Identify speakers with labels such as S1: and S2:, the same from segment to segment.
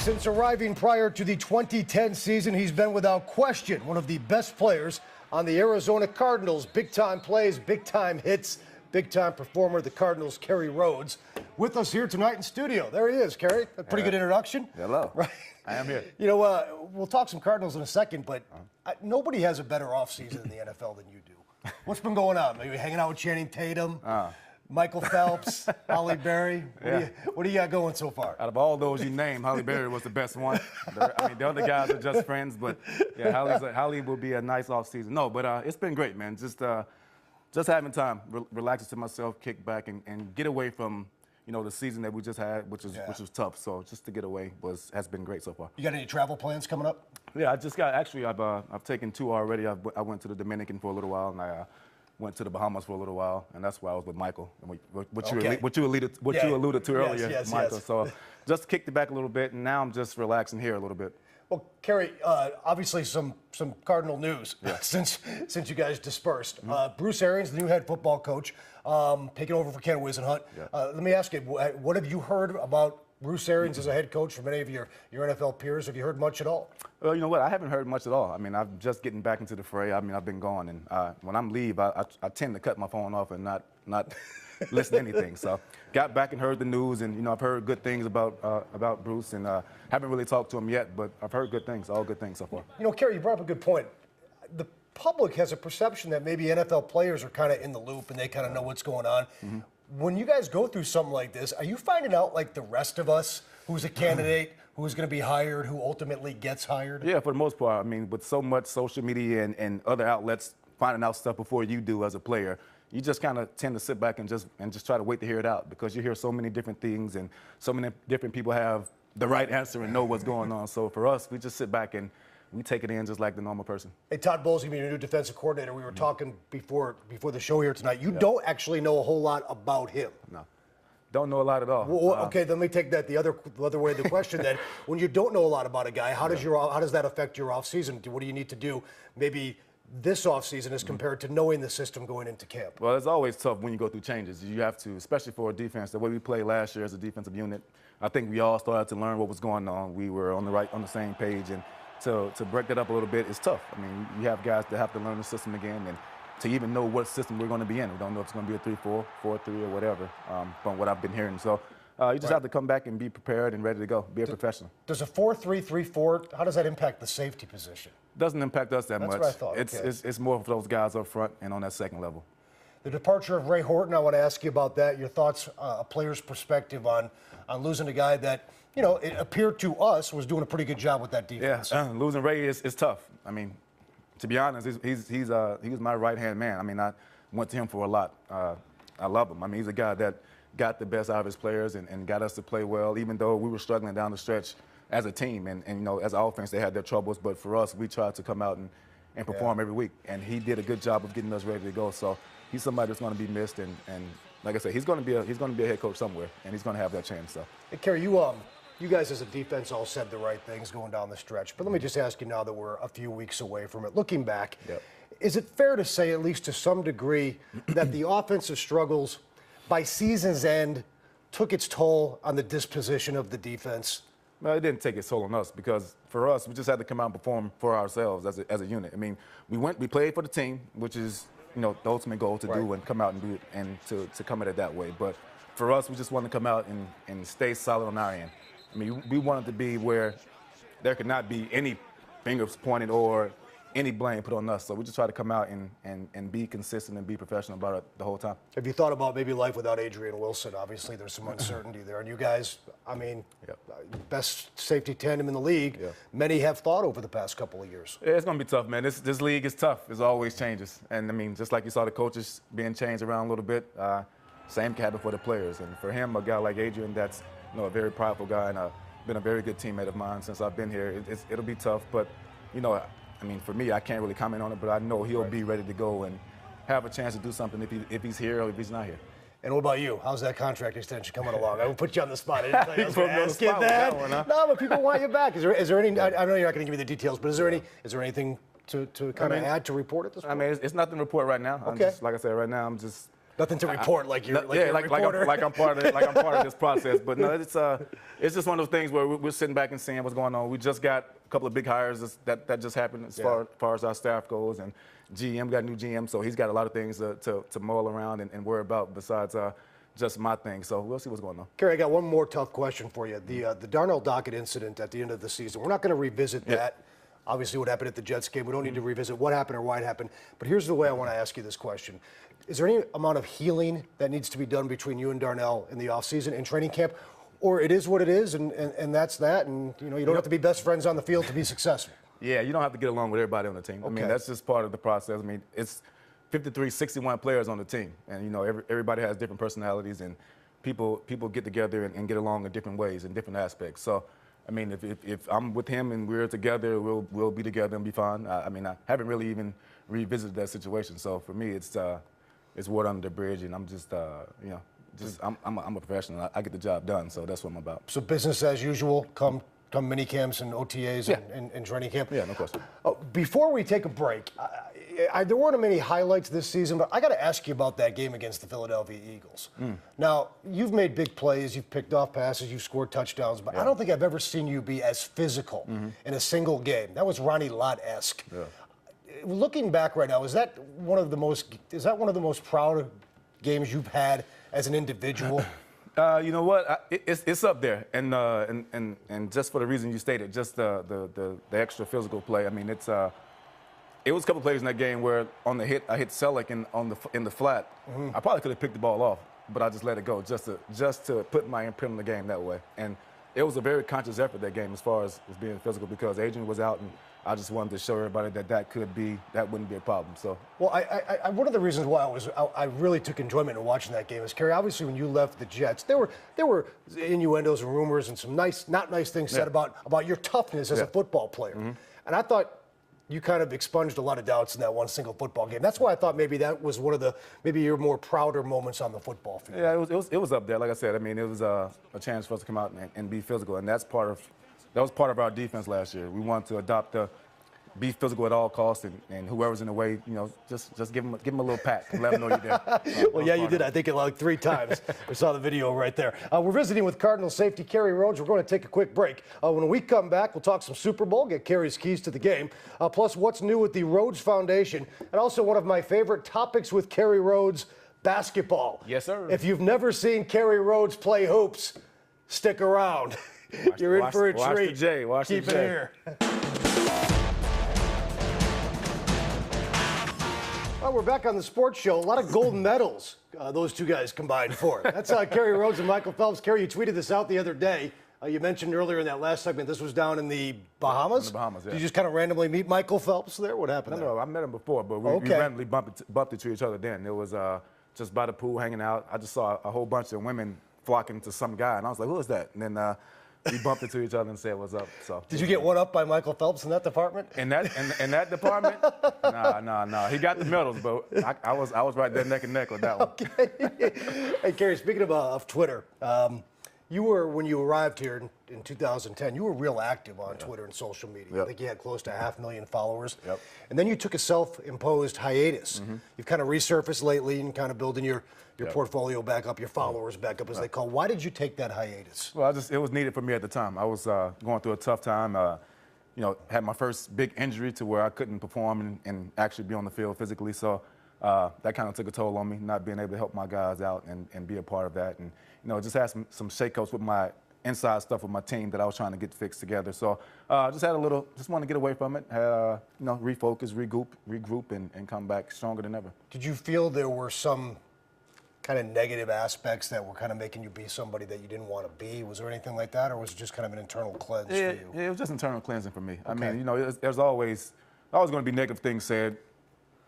S1: Since arriving prior to the 2010 season, he's been without question one of the best players on the Arizona Cardinals. Big-time plays, big-time hits, big-time performer, the Cardinals' KERRY RHODES. With us here tonight in studio. There he is, KERRY. A pretty good introduction.
S2: Hello.
S1: Right?
S2: I am here.
S1: You know, we'll talk some Cardinals in a second, but nobody has a better offseason in the NFL than you do. What's been going on? Maybe hanging out with Channing Tatum? Michael Phelps, Halle Berry. What do you got going so far?
S2: Out of all those you named, Halle Berry was the best one. I mean, the other guys are just friends, but yeah, Halle will be a nice offseason. No, but it's been great, man. Just having time, relaxing to myself, kick back, and get away from, you know, the season that we just had, which was tough. So just to get away has been great so far.
S1: You got any travel plans coming up?
S2: Yeah, I just got I've taken 2 already. I went to the Dominican for a little while, and I went to the Bahamas for a little while, and that's where I was with Michael. And what you alluded to earlier,
S1: yes,
S2: Michael.
S1: Yes.
S2: So just kicked it back a little bit, and now I'm just relaxing here a little bit.
S1: Well, KERRY, obviously some Cardinal news since you guys dispersed. Bruce Arians, the new head football coach, taking over for Ken Whisenhunt. Let me ask you, what have you heard about Bruce Arians as a head coach from any of your NFL peers? Have you heard much at all?
S2: Well, you know what? I haven't heard much at all. I mean, I'm just getting back into the fray. I mean, I've been gone, and when I'm leave, I tend to cut my phone off and not listen to anything. So, got back and heard the news, and you know, I've heard good things about Bruce, and haven't really talked to him yet, but I've heard good things, all good things so far.
S1: You know, KERRY, you brought up a good point. The public has a perception that maybe NFL players are kind of in the loop and they kind of know what's going on. When you guys go through something like this, are you finding out, like the rest of us, who's a candidate, who's going to be hired, who ultimately gets hired?
S2: Yeah, for the most part. I mean, with so much social media and other outlets finding out stuff before you do as a player, you just kind of tend to sit back and just try to wait to hear it out, because you hear so many different things and so many different people have the right answer and know what's going on. So for us, we just sit back and we take it in just like the normal person. Hey,
S1: Todd Bowles, your new defensive coordinator. We were talking before the show here tonight. You don't actually know a whole lot about him.
S2: No, don't know a lot at all.
S1: Well, okay, let me take that the other way of the question then. When you don't know a lot about a guy, how does that affect your offseason? What do you need to do maybe this offseason as compared to knowing the system going into camp?
S2: Well, it's always tough when you go through changes. You have to, especially for a defense, the way we played last year as a defensive unit. I think we all started to learn what was going on. We were on the same page, and to break that up a little bit is tough. I mean, you have guys that have to learn the system again, and to even know what system we're going to be in. We don't know if it's going to be a 3-4, 4-3, or whatever, from what I've been hearing. So you just have to come back and be prepared and ready to go, be a professional.
S1: Does a 4-3-3-4, how does that impact the safety position?
S2: Doesn't impact us that much.
S1: That's what I thought.
S2: It's more for those guys up front and on that second level.
S1: The departure of Ray Horton, I want to ask you about that. Your thoughts, a player's perspective on losing a guy that, you know, it appeared to us was doing a pretty good job with that defense.
S2: Yeah, losing Ray is tough. I mean, to be honest, he was my right-hand man. I mean, I went to him for a lot. I love him. I mean, he's a guy that got the best out of his players and got us to play well, even though we were struggling down the stretch as a team. And you know, as an offense, they had their troubles. But for us, we tried to come out and perform every week. And he did a good job of getting us ready to go. So he's somebody that's going to be missed. And like I said, he's going to be a head coach somewhere, and he's going to have that chance. So,
S1: hey, KERRY, you guys as a defense all said the right things going down the stretch. But let me just ask you now that we're a few weeks away from it, looking back, is it fair to say, at least to some degree, that the offensive struggles by season's end took its toll on the disposition of the defense?
S2: Well, it didn't take its toll on us, because for us, we just had to come out and perform for ourselves as a unit. I mean, we played for the team, which is, you know, the ultimate goal to do and come out and do it and to come at it that way. But for us, we just wanted to come out and stay solid on our end. I mean, we wanted to be where there could not be any fingers pointed or any blame put on us. So we just try to come out and be consistent and be professional about it the whole time.
S1: Have you thought about maybe life without Adrian Wilson? Obviously, there's some uncertainty there. And you guys, I mean, best safety tandem in the league. Many have thought over the past couple of years.
S2: Yeah, it's going to be tough, man. This league is tough. It always changes. And, I mean, just like you saw the coaches being changed around a little bit, same can happen for the players. And for him, a guy like Adrian, that's, you know, a very prideful guy and been a very good teammate of mine since I've been here. It'll be tough, but, you know, I mean, for me, I can't really comment on it, but I know he'll be ready to go and have a chance to do something if he's here or if he's not here.
S1: And what about you? How's that contract extension coming along? I will put you on the spot. I didn't think I was going to ask you that. No, but people want you back. Is there any? I know you're not going to give me the details, but is there anything to kind of add to report at this point?
S2: I mean, it's nothing to report right now.
S1: Okay.
S2: Like I said, right now I'm just
S1: Nothing to report, like you're
S2: yeah,
S1: a
S2: like
S1: reporter.
S2: I'm part of this process. But no, it's just one of those things where we're sitting back and seeing what's going on. We just got a couple of big hires that just happened as far as our staff goes, and GM got a new GM, so he's got a lot of things to mull around and worry about besides just my thing. So we'll see what's going on.
S1: Kerry, I got one more tough question for you. The Darnell Dockett incident at the end of the season. We're not going to revisit that. Obviously, what happened at the Jets game. We don't need to revisit what happened or why it happened. But here's the way I want to ask you this question. Is there any amount of healing that needs to be done between you and Darnell in the offseason and training camp? Or it is what it is, and that's that, and you don't have to be best friends on the field to be successful?
S2: Yeah, you don't have to get along with everybody on the team. I mean, that's just part of the process. I mean, it's 53, 61 players on the team, and everybody has different personalities, and people get together and get along in different ways, in different aspects. So, I mean, if I'm with him and we're together, we'll be together and be fine. I mean, I haven't really even revisited that situation. So for me, it's water under the bridge, and I'm just I'm a professional. I get the job done, so that's what I'm about.
S1: So business as usual, come mini camps and OTAs and training camp.
S2: Yeah, no question.
S1: Before we take a break, there weren't many highlights this season, but I got to ask you about that game against the Philadelphia Eagles. Now, you've made big plays, you've picked off passes, you've scored touchdowns, but I don't think I've ever seen you be as physical in a single game. That was Ronnie Lott-esque. Yeah. Looking back right now, is that one of the most proud games you've had as an individual?
S2: You know what? It's up there, and just for the reason you stated, just the extra physical play. I mean, it was a couple plays in that game where on the hit I hit Selleck in the flat. I probably could have picked the ball off, but I just let it go just to put my imprint on the game that way. And it was a very conscious effort that game as far as being physical because Adrian was out and I just wanted to show everybody that wouldn't be a problem. So, well,
S1: I one of the reasons why I really took enjoyment in watching that game is, Kerry, obviously when you left the Jets, there were innuendos and rumors and some not nice things said about your toughness as a football player, and I thought you kind of expunged a lot of doubts in that one single football game. That's why I thought maybe that was one of your more prouder moments on the football field.
S2: Yeah, it was up there. Like I said, I mean, it was a chance for us to come out and be physical, and that was part of our defense last year. We wanted to adopt be physical at all costs, and whoever's in the way, just give them a little pat and let them know you're there.
S1: Well, yeah, you did. I think it like 3 times. We saw the video right there. We're visiting with Cardinals safety KERRY RHODES. We're going to take a quick break. When we come back, we'll talk some Super Bowl, get Kerry's keys to the game, plus what's new with the Rhodes Foundation, and also one of my favorite topics with KERRY RHODES, basketball.
S2: Yes, sir.
S1: If you've never seen KERRY RHODES play hoops, stick around. You're in for a treat. Keep it here. Well, we're back on the sports show. A lot of gold medals those two guys combined for. That's KERRY RHODES and Michael Phelps. Kerry, you tweeted this out the other day. You mentioned earlier in that last segment this was down in the Bahamas.
S2: In the Bahamas, yeah.
S1: Did you just kind of randomly meet Michael Phelps there? What happened there?
S2: No, I met him before, but we randomly bumped into each other then. It was just by the pool hanging out. I just saw a whole bunch of women flocking to some guy, and I was like, who is that? And then we bumped into each other and said, what's up? So.
S1: Did you get one up by Michael Phelps in that department?
S2: In that department? Nah. He got the medals, but I was right there neck and neck with that one.
S1: Okay. Hey, Kerry, speaking of Twitter, you were, when you arrived here in 2010, you were real active on Twitter and social media.
S2: Yep.
S1: I think you had close to 500,000 followers.
S2: Yep.
S1: And then you took a self-imposed hiatus. You've kind of resurfaced lately and kind of building your portfolio back up, your followers back up, as they call. Why did you take that hiatus?
S2: Well, it was needed for me at the time. I was going through a tough time. Had my first big injury to where I couldn't perform and actually be on the field physically. So that kind of took a toll on me, not being able to help my guys out and be a part of that. And just had some shakeups with my inside stuff with my team that I was trying to get fixed together. So just wanted to get away from it, refocus, regroup, and come back stronger than ever.
S1: Did you feel there were some kind of negative aspects that were kind of making you be somebody that you didn't want to be? Was there anything like that, or was it just kind of an internal cleanse for you?
S2: Yeah, it was just internal cleansing for me. Okay. I mean, there's always going to be negative things said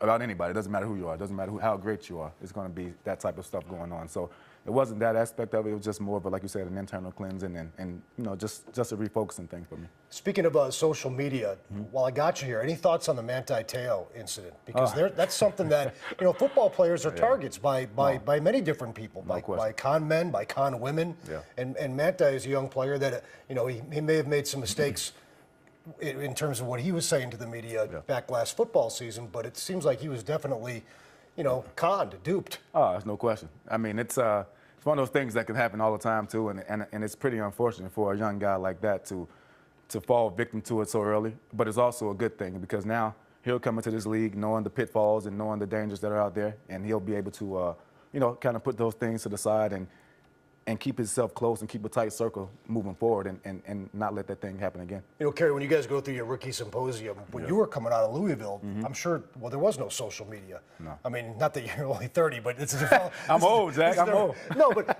S2: about anybody. It doesn't matter who you are. It doesn't matter how great you are. It's going to be that type of stuff going on. So it wasn't that aspect of it. It was just more of, like you said, an internal cleansing and just a refocusing thing for me. Speaking
S1: of social media, while I got you here, any thoughts on the Manti Te'o incident? Because that's something that, football players are targets by many different people, by con men, by con women. Yeah. And Manti is a young player that, he may have made some mistakes in terms of what he was saying to the media back last football season, but it seems like he was definitely conned, duped.
S2: Oh, there's no question. I mean, it's one of those things that can happen all the time too, and it's pretty unfortunate for a young guy like that to fall victim to it so early. But it's also a good thing because now he'll come into this league knowing the pitfalls and knowing the dangers that are out there, and he'll be able to, kind of put those things to the side and keep himself close and keep a tight circle moving forward and not let that thing happen again.
S1: Kerry, when you guys go through your rookie symposium, when you were coming out of Louisville, I'm sure, there was no social media.
S2: No.
S1: I mean, not that you're only 30, but it's
S2: I'm old, Zach. I'm old.
S1: No, but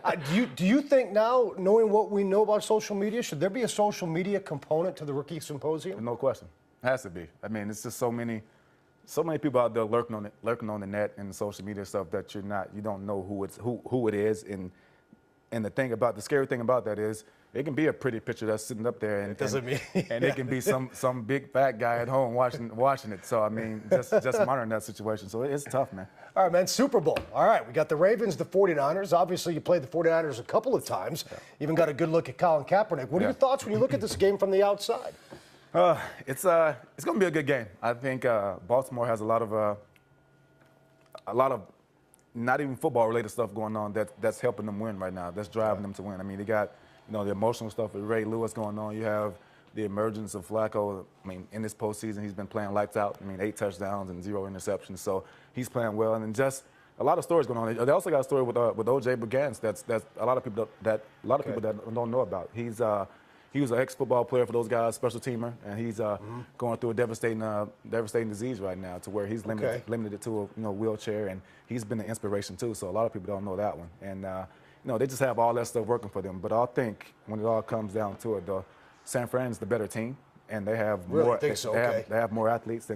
S1: do you think now, knowing what we know about social media, should there be a social media component to the rookie symposium?
S2: No question. It has to be. I mean, it's just so many people out there lurking on the net and the social media stuff that you don't know who it is. And the scary thing about that is it can be a pretty picture that's sitting up there, and
S1: it doesn't mean,
S2: and it can be some big fat guy at home watching it. So I mean, just monitoring that situation. So it's tough, man.
S1: All right, man. Super Bowl. All right, we got the Ravens, the 49ers. Obviously, you played the 49ers a couple of times. Yeah. Even got a good look at Colin Kaepernick. What are your thoughts when you look at this game from the outside?
S2: It's going to be a good game. I think Baltimore has a lot of not even football-related stuff going on that's helping them win right now. That's driving them to win. I mean, they got the emotional stuff with Ray Lewis going on. You have the emergence of Flacco. I mean, in this postseason, he's been playing lights out. I mean, 8 touchdowns and 0 interceptions. So he's playing well, and just a lot of stories going on. They also got a story with O.J. Brigance that's a lot of people that don't know about. He was an ex-football player for those guys, special teamer, and he's going through a devastating disease right now, to where he's limited to a wheelchair, and he's been an inspiration too. So a lot of people don't know that one, and they just have all that stuff working for them. But I think when it all comes down to it, San Fran's the better team, and they have more.
S1: Think so?
S2: They have more athletes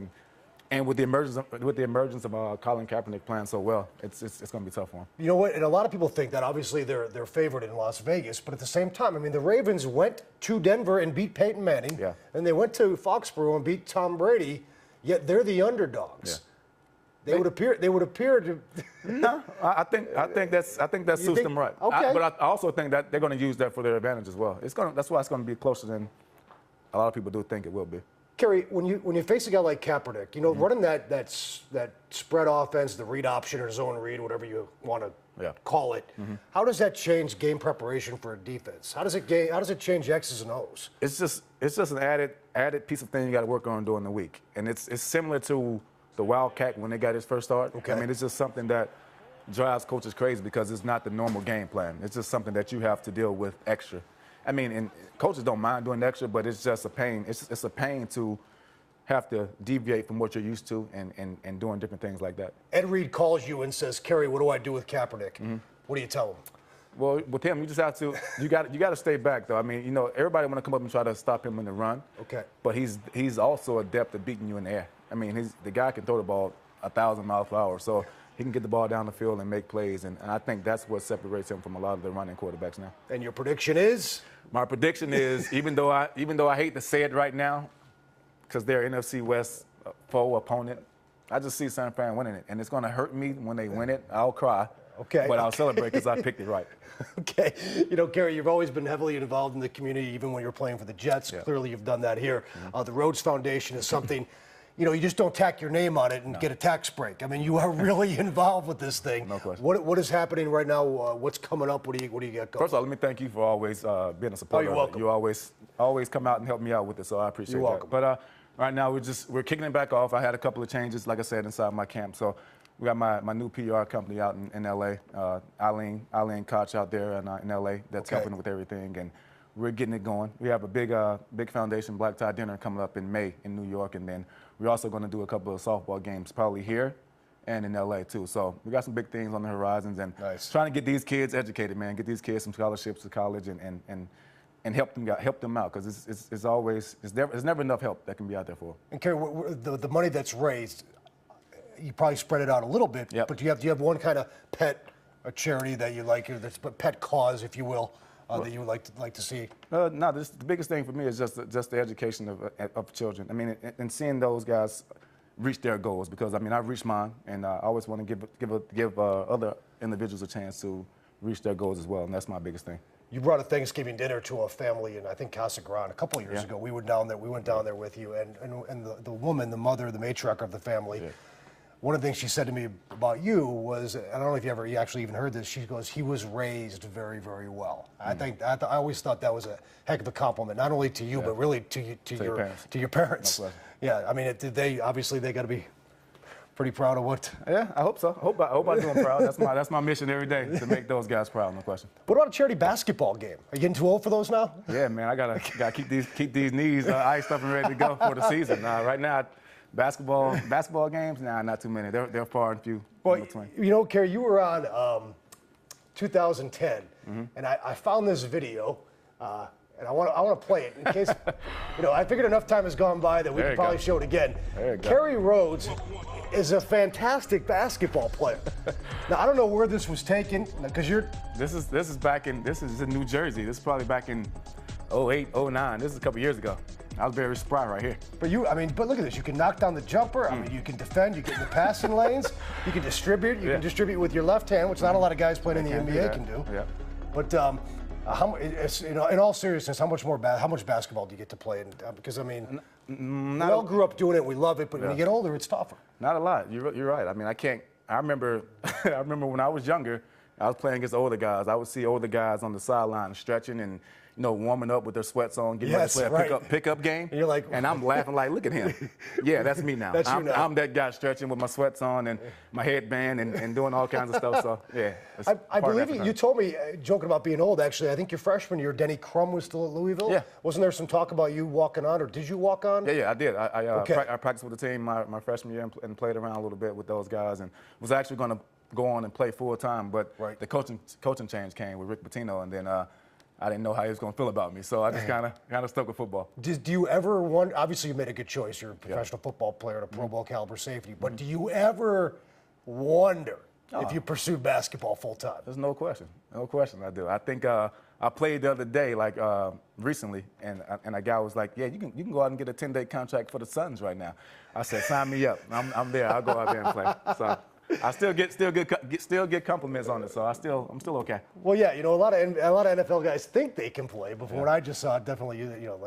S2: and with the emergence of Colin Kaepernick playing so well, it's going to be tough for him.
S1: You know what? And a lot of people think that obviously they're favored in Las Vegas, but at the same time, I mean, the Ravens went to Denver and beat Peyton Manning, and they went to Foxborough and beat Tom Brady. Yet they're the underdogs. Yeah. They would appear to.
S2: No, I think that suits them right.
S1: Okay.
S2: But I also think that they're going to use that for their advantage as well. That's why it's going to be closer than a lot of people do think it will be.
S1: Kerry, when you face a guy like Kaepernick, running that spread offense, the read option or zone read, whatever you want to call it, how does that change game preparation for a defense? How does it change X's and O's?
S2: It's just an added piece of thing you got to work on during the week, and it's similar to the Wildcat when they got his first start.
S1: Okay.
S2: I mean, it's just something that drives coaches crazy because it's not the normal game plan. It's just something that you have to deal with extra. I mean, and coaches don't mind doing extra, but it's just a pain. It's a pain to have to deviate from what you're used to and doing different things like that.
S1: Ed Reed calls you and says, "Kerry, what do I do with Kaepernick?" What do you tell him?
S2: Well, with him, you just have to you got to stay back though. I mean, everybody want to come up and try to stop him in the run.
S1: Okay.
S2: But he's also adept at beating you in the air. I mean, the guy can throw the ball 1,000 miles per hour, so he can get the ball down the field and make plays, and I think that's what separates him from a lot of the running quarterbacks now.
S1: And your prediction is?
S2: My prediction is, even though I hate to say it right now, because they're an NFC West foe opponent, I just see San Fran winning it, and it's going to hurt me when they win it. I'll cry, but I'll celebrate because I picked it right.
S1: Okay. Kerry, you've always been heavily involved in the community, even when you were playing for the Jets. Yeah. Clearly, you've done that here. The Rhodes Foundation is something. You just don't tack your name on it and get a tax break. I mean, you are really involved with this thing.
S2: No question.
S1: What is happening right now? What's coming up? What do you got going?
S2: First of all, let me thank you for always being a supporter.
S1: Oh, you're welcome.
S2: You always come out and help me out with it, so I appreciate that.
S1: You're welcome.
S2: But right now, we're kicking it back off. I had a couple of changes, like I said, inside my camp. So we got my new PR company out in L.A., Eileen Koch out there in L.A. that's helping with everything, and we're getting it going. We have a big foundation black tie dinner coming up in May in New York, and then we're also going to do a couple of softball games, probably here and in LA too. So we got some big things on the horizons, and trying to get these kids educated, man. Get these kids some scholarships to college, and help them out, because there's never enough help that can be out there for them.
S1: And Kerry, the money that's raised, you probably spread it out a little bit.
S2: Yep.
S1: But do you have one kind of a charity that you like, or that's a pet cause, if you will? That you would like to see?
S2: No, the biggest thing for me is just the education of children. I mean, and seeing those guys reach their goals, because I mean, I've reached mine, and I always want to give other individuals a chance to reach their goals as well, and that's my biggest thing.
S1: You brought a Thanksgiving dinner to a family in, I think, Casa Grande a couple of years ago. We went down there with you, and the woman, the mother, the matriarch of the family. Yeah. one of the things she said to me about you was, I don't know if you actually even heard this, she goes, he was raised very, very well. I always thought that was a heck of a compliment, not only to you, but really to your parents.
S2: No
S1: yeah, I mean, obviously they got to be pretty proud of what.
S2: Yeah, I hope so. I hope I do them proud. That's my mission every day, to make those guys proud, no question.
S1: What about a charity basketball game? Are you getting too old for those now?
S2: Yeah, man, I gotta keep these knees iced up and ready to go for the season. Right now, basketball games, not too many. They're far and few in between.
S1: You know, Kerry, you were on 2010, and I found this video. And I want to play it in case, I figured enough time has gone by that we can probably show it again. KERRY Rhodes is a fantastic basketball player. Now, I don't know where this was taken, because
S2: This is in New Jersey. This is probably back in 08, 09. This is a couple years ago. I was very spry right here.
S1: But look at this. You can knock down the jumper. I mean, you can defend. You get in the passing lanes. You can distribute. You can distribute with your left hand, which not a lot of guys playing in the NBA can do.
S2: Yeah.
S1: But in all seriousness, how much basketball do you get to play? Because I mean, we all grew up doing it. We love it, but when you get older, it's tougher.
S2: Not a lot. You're right. I mean, I remember when I was younger, I was playing against older guys. I would see older guys on the sideline stretching and warming up with their sweats on, getting ready to play a pickup game.
S1: And you're like,
S2: and I'm laughing like, look at him. Yeah, that's me now.
S1: That's you now.
S2: I'm that guy stretching with my sweats on and my headband and doing all kinds of stuff. So yeah.
S1: I believe you told me, joking about being old, actually, I think your freshman year, Denny Crum was still at Louisville.
S2: Yeah.
S1: Wasn't there some talk about you walking on, or did you walk on?
S2: Yeah, I did. I practiced with the team my freshman year and played around a little bit with those guys, and was actually going to go on and play full time, but the coaching change came with Rick Pitino, and then I didn't know how he was going to feel about me, so I just kind of stuck with football.
S1: Do you ever wonder? Obviously, you made a good choice. You're a professional football player and a Pro Bowl caliber safety. But do you ever wonder if you pursued basketball full time?
S2: There's no question. No question. I do. I think I played the other day, recently, and a guy was like, "Yeah, you can go out and get a 10-day contract for the Suns right now." I said, "Sign me up. I'm there. I'll go out there and play." So. I still get compliments on it, so I'm still okay.
S1: Well, yeah, a lot of NFL guys think they can play, but from what I just saw, definitely,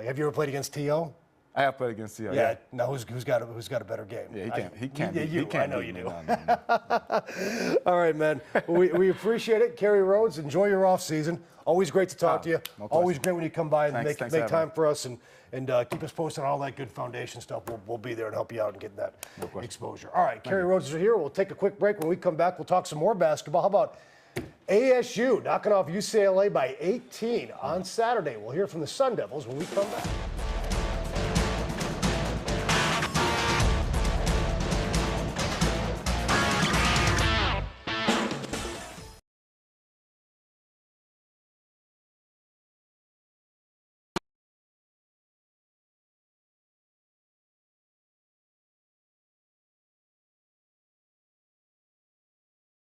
S1: have you ever played against Te'o?
S2: I have played against Te'o.
S1: Yeah. Now who's got a better game?
S2: Yeah, he can't.
S1: I know you do.
S2: No.
S1: All right, man. We appreciate it, KERRY Rhodes. Enjoy your off season. Always great to talk to you.
S2: No
S1: Always great when you come by and
S2: Thanks
S1: make time for us and keep us posted on all that good foundation stuff. We'll be there and help you out and get that exposure. All right, KERRY Rhodes is here. We'll take a quick break. When we come back, we'll talk some more basketball. How about ASU knocking off UCLA by 18 on Saturday? We'll hear from the Sun Devils when we come back.